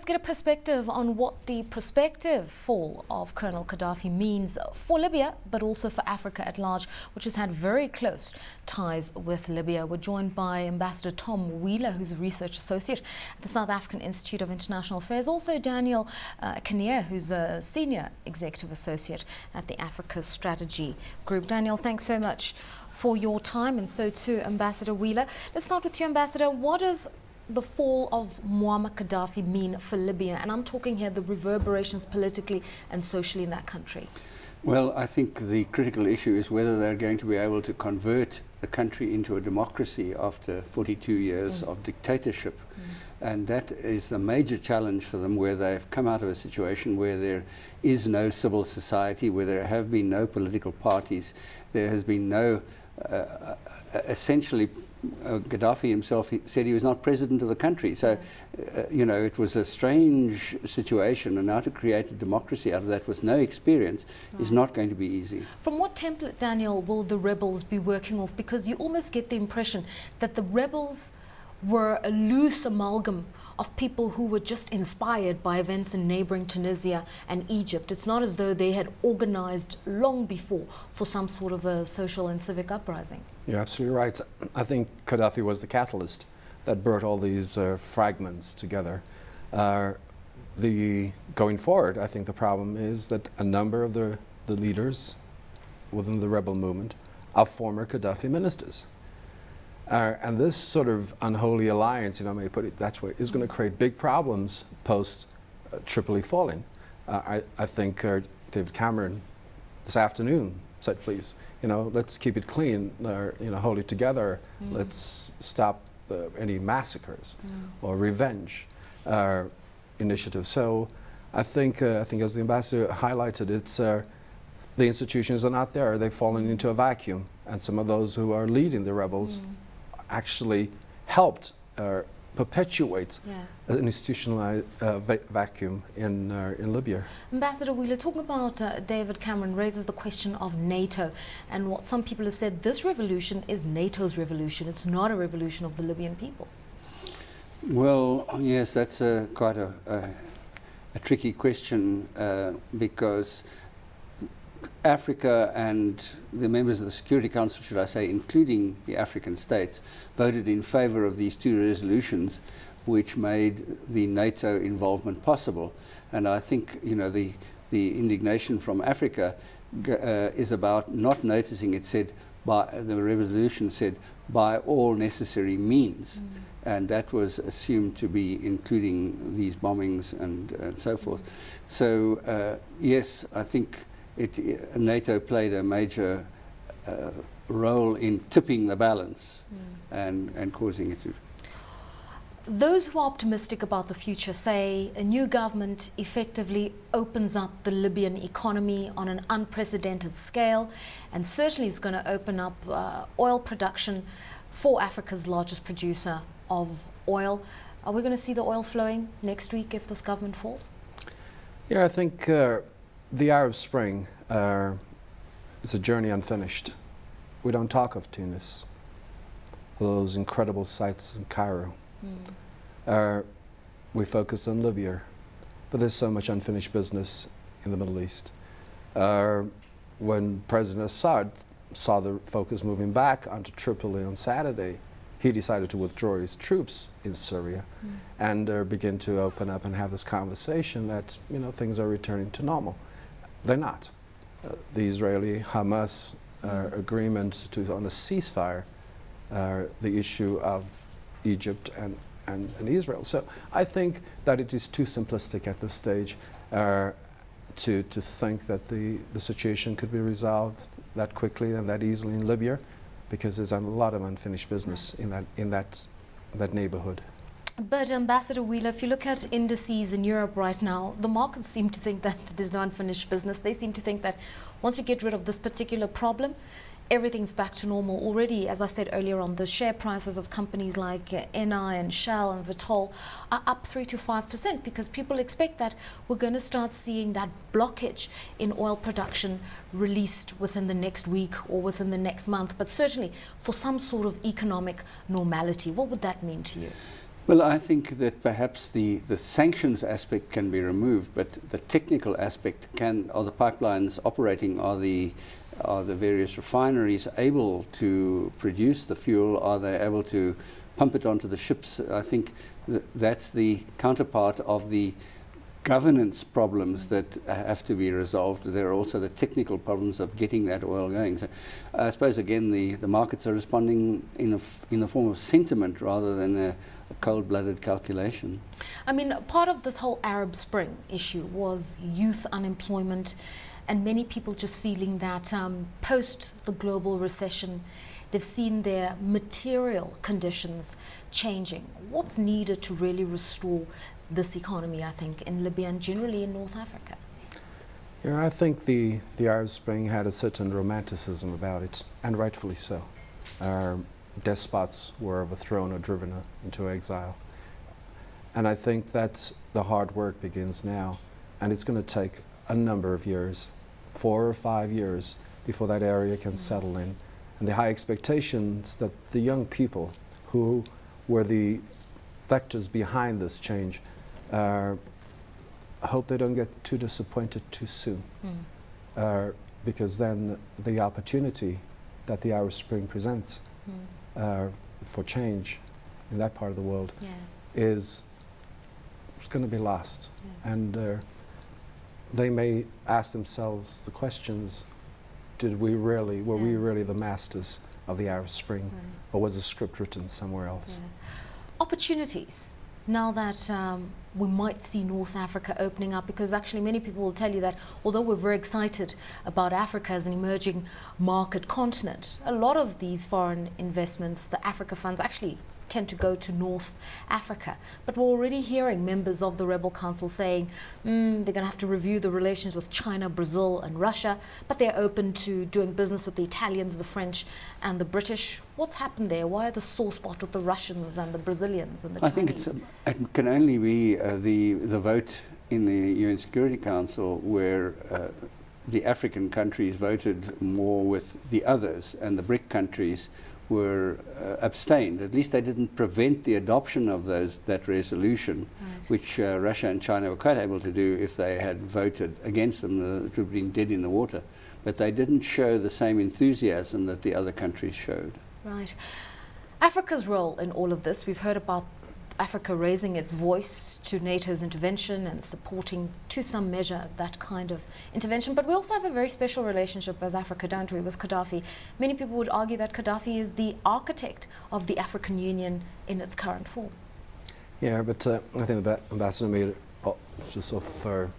get a perspective on what the prospective fall of Colonel Gaddafi means for Libya, but also for Africa at large, which has had very close ties with Libya. We're joined by Ambassador Tom Wheeler, who's a research associate at the South African Institute of International Affairs. Also Daniel Kinnear, who's a senior executive associate at the Africa Strategy Group. Daniel, thanks so much for your time, and so too Ambassador Wheeler. Let's start with you, Ambassador. What does the fall of Muammar Gaddafi mean for Libya? And I'm talking here the reverberations politically and socially in that country. Well, I think the critical issue is whether they're going to be able to convert the country into a democracy after 42 years of dictatorship. And that is a major challenge for them, where they've come out of a situation where there is no civil society, where there have been no political parties, there has been no, essentially, Gaddafi himself said he was not president of the country. So, you know, it was a strange situation, and now to create a democracy out of that with no experience is not going to be easy. From what template, Daniel, will the rebels be working off? Because you almost get the impression that the rebels were a loose amalgam of people who were just inspired by events in neighboring Tunisia and Egypt. It's not as though they had organized long before for some sort of a social and civic uprising. You're absolutely right. I think Gaddafi was the catalyst that brought all these fragments together. Going forward, I think the problem is that a number of the leaders within the rebel movement are former Gaddafi ministers. And this sort of unholy alliance, if I may put it that way, is going to create big problems post Tripoli falling. I think David Cameron this afternoon said, please, you know, let's keep it clean, you know, hold it together. Let's stop any massacres or revenge initiatives. So I think as the ambassador highlighted, it's the institutions are not there. They've fallen into a vacuum, and some of those who are leading the rebels actually helped perpetuate an institutionalized vacuum in Libya. Ambassador Wheeler, talking about David Cameron raises the question of NATO, and what some people have said, this revolution is NATO's revolution. It's not a revolution of the Libyan people. Well, yes, that's quite a tricky question, because Africa and the members of the Security Council, should I say, including the African states, voted in favor of these two resolutions which made the NATO involvement possible. And I think, you know, the indignation from Africa is about not noticing it said, the resolution said, by all necessary means. And that was assumed to be including these bombings and so forth. So, yes, I think NATO played a major role in tipping the balance and causing it to. Those who are optimistic about the future say a new government effectively opens up the Libyan economy on an unprecedented scale, and certainly is going to open up oil production for Africa's largest producer of oil. Are we going to see the oil flowing next week if this government falls? Yeah, I think the Arab Spring is a journey unfinished. We don't talk of Tunis, those incredible sights in Cairo. We focus on Libya, but there's so much unfinished business in the Middle East. When President Assad saw the focus moving back onto Tripoli on Saturday, he decided to withdraw his troops in Syria and begin to open up and have this conversation that, you know, things are returning to normal. They're not. The Israeli-Hamas agreement on a ceasefire, the issue of Egypt and Israel. So I think that it is too simplistic at this stage to think that the situation could be resolved that quickly and that easily in Libya, because there's a lot of unfinished business in that neighborhood. But Ambassador Wheeler, if you look at indices in Europe right now, the markets seem to think that there's no unfinished business. They seem to think that once you get rid of this particular problem, everything's back to normal. Already, as I said earlier on, the share prices of companies like NI and Shell and Vitol are up 3 to 5%, because people expect that we're going to start seeing that blockage in oil production released within the next week or within the next month, but certainly for some sort of economic normality. What would that mean to you? Well, I think that perhaps the sanctions aspect can be removed, but the technical aspect are the pipelines operating, are the various refineries able to produce the fuel, are they able to pump it onto the ships? I think that's the counterpart of the governance problems that have to be resolved. There are also the technical problems of getting that oil going. So I suppose again the markets are responding in the form of sentiment rather than a cold-blooded calculation. I mean, part of this whole Arab Spring issue was youth unemployment and many people just feeling that post the global recession, they've seen their material conditions changing. What's needed to really restore this economy, I think, in Libya and generally in North Africa? Yeah, I think the Arab Spring had a certain romanticism about it, and rightfully so. Our despots were overthrown or driven into exile. And I think that the hard work begins now, and it's going to take a number of years, 4 or 5 years, before that area can settle in. And the high expectations that the young people who were the vectors behind this change, I hope they don't get too disappointed too soon, because then the opportunity that the Arab Spring presents for change in that part of the world is going to be lost. Yeah. And they may ask themselves the questions, were we really the masters of the Arab Spring, or was the script written somewhere else? Yeah. Opportunities, now that we might see North Africa opening up, because actually many people will tell you that although we're very excited about Africa as an emerging market continent, a lot of these foreign investments, the Africa funds, actually tend to go to North Africa. But we're already hearing members of the Rebel Council saying they're going to have to review the relations with China, Brazil and Russia, but they're open to doing business with the Italians, the French and the British. What's happened there? Why are the sore spot with the Russians and the Brazilians and the Chinese? I think it can only be the vote in the UN Security Council where the African countries voted more with the others and the BRIC countries were abstained. At least they didn't prevent the adoption of that resolution, which Russia and China were quite able to do if they had voted against them. It would have been dead in the water. But they didn't show the same enthusiasm that the other countries showed. Right. Africa's role in all of this, we've heard about Africa raising its voice to NATO's intervention and supporting to some measure that kind of intervention. But we also have a very special relationship as Africa, don't we, with Gaddafi. Many people would argue that Gaddafi is the architect of the African Union in its current form. Yeah, but I think the Ambassador made, just off the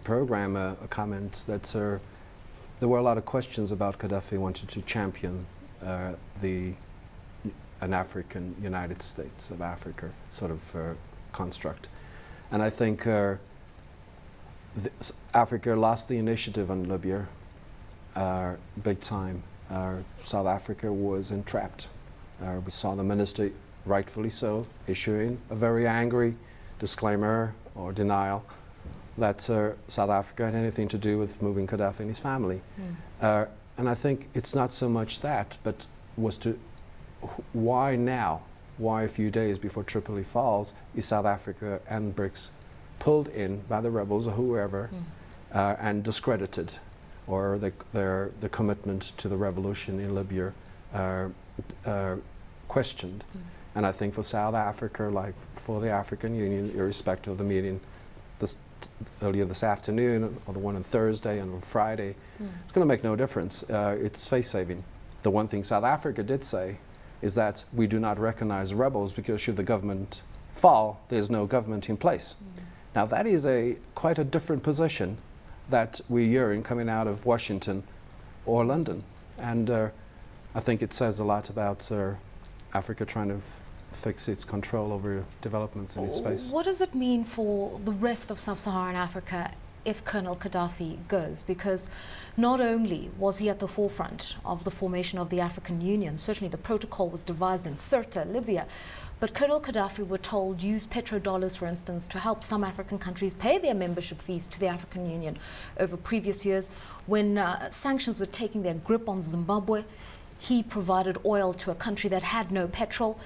program, a comment that there were a lot of questions about Gaddafi wanting to champion an African United States of Africa sort of construct. And I think Africa lost the initiative on Libya big time. South Africa was entrapped. We saw the minister, rightfully so, issuing a very angry disclaimer or denial that South Africa had anything to do with moving Gaddafi and his family. And I think it's not so much that, but was to why now? Why a few days before Tripoli falls is South Africa and BRICS pulled in by the rebels or whoever and discredited, or the commitment to the revolution in Libya questioned. And I think for South Africa, like for the African Union, irrespective of the meeting earlier this afternoon or the one on Thursday and on Friday, it's going to make no difference. It's face-saving. The one thing South Africa did say is that we do not recognize rebels because should the government fall, there's no government in place. Now that is quite a different position that we're hearing coming out of Washington or London. And I think it says a lot about Africa trying to fix its control over developments in its space. What does it mean for the rest of sub-Saharan Africa if Colonel Gaddafi goes? Because not only was he at the forefront of the formation of the African Union, certainly the protocol was devised in Sirte, Libya, but Colonel Gaddafi, we're told, used petrodollars, for instance, to help some African countries pay their membership fees to the African Union over previous years. When sanctions were taking their grip on Zimbabwe, he provided oil to a country that had no petrol.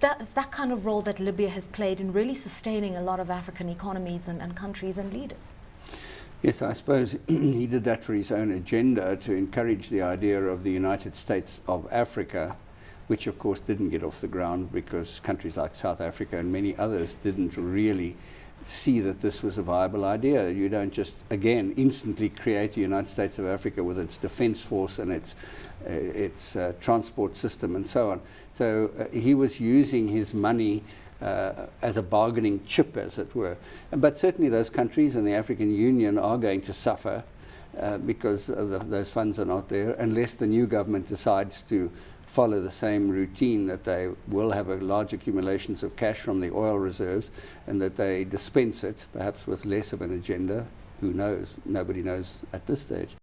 It's that kind of role that Libya has played in really sustaining a lot of African economies and countries and leaders. Yes, I suppose he did that for his own agenda, to encourage the idea of the United States of Africa, which of course didn't get off the ground because countries like South Africa and many others didn't really see that this was a viable idea. You don't just, again, instantly create the United States of Africa with its defense force and its transport system and so on. So he was using his money as a bargaining chip, as it were. But certainly those countries and the African Union are going to suffer because those funds are not there, unless the new government decides to follow the same routine, that they will have a large accumulations of cash from the oil reserves and that they dispense it, perhaps with less of an agenda. Who knows? Nobody knows at this stage.